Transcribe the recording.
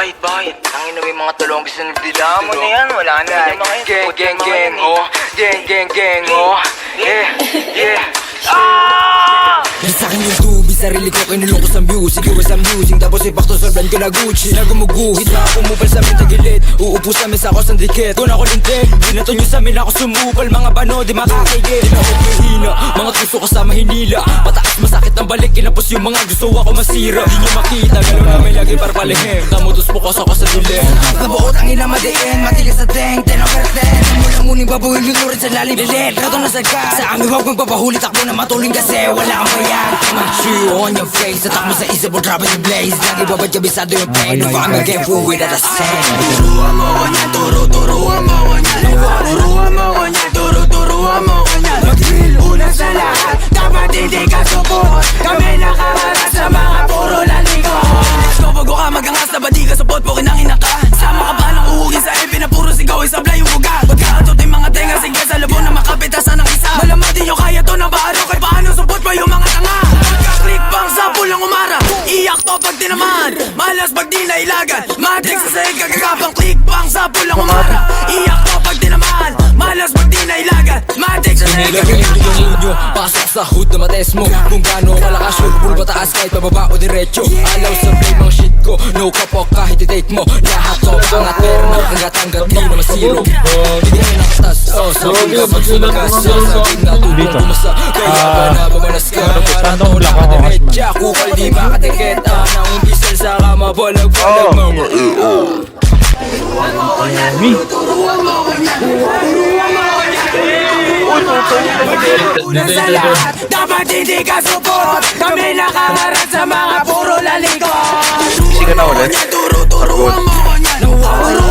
Bakit? Ang ina, may mga tulong gusto nagdila mo na yan. Wala na. Gang, oh. Gang, oh. Yeah. Nasakin yung tubig, sarili ko kinulong ko sa music. You was amusing, tapos ipakto sa brand ko na Gucci. Nagumuguhit na ako mupal sa amin tagilid. Uupo sa mesa ako sa dikit. Kung ako lintik, binato nyo sa amin ako sumupal. Mga bano, di makakigit. Di na ako mahina, mga gusto ko sa mahinila. Pataas masakit ang balik, kinapos yung mga gusto ako masira. Di nyo makita, gano'n namin lagi para palihim. Tamutos bukas ako sa dilim. Nabuot ang ina madiin, matigas sa teng, 10 over 10. Mula muling babuhin yung lurid sa lalim bilit. Rato na sagad, sa amin huwag magpapahuli. Takbo na matuloy kasi wala kang bayan. Mag-chew on your face, at takbo sa isip mo drop in blaze. Lagi babad kabisado yung pain, nung baka mag-get full with at the same. Turuan mo ko niya, turuan mo ko niya. Turuan mo ko niya, turuan mo ko niya. Mag-drill, una sa lahat, dapat hindi ka support. Kami nakaharap sa mga puro lalikot. Bago ka magangas na ba di ka support po kinangina ka. Sama ka ba ng uhugin sa EP na puro sigaw isablay yung buga. Pagkakatot yung mga tenga, sige sa labo na makapitasan ng isa. Malaman din nyo kaya to na paano kay paano support pa yung mga tanga. Pagka-click bang sa pulang umara, iyak to pag tinaman, malas pag di nailagan. Matrix sa sahig kagagapang click bang sa pulang umara, iyak to pag tinaman, malas pag di nailagan. Matrix sa sahig kagagapang. Pasok sa hood na mates mo, kung gaano kalakas yung full pataas kahit pababa o diretso. Alaw sa play mga shit ko, no kapok kahit i-take mo. Lahat to pangat pero hanggat di naman zero. Hindi kami nakatas, sa mga pagsumagas. Sasabihin na tulong bumasa, kaya ba na bamanas ka. Arato lang ka diretsa, kukal di makatikit. Nang umbisal sa kama, balag-balag mga iyo. Una sa lahat, dapat hindi ka support. Kami nakaharap sa mga puro lalikot. Sikat na ulit. Turuan mo ko niyan.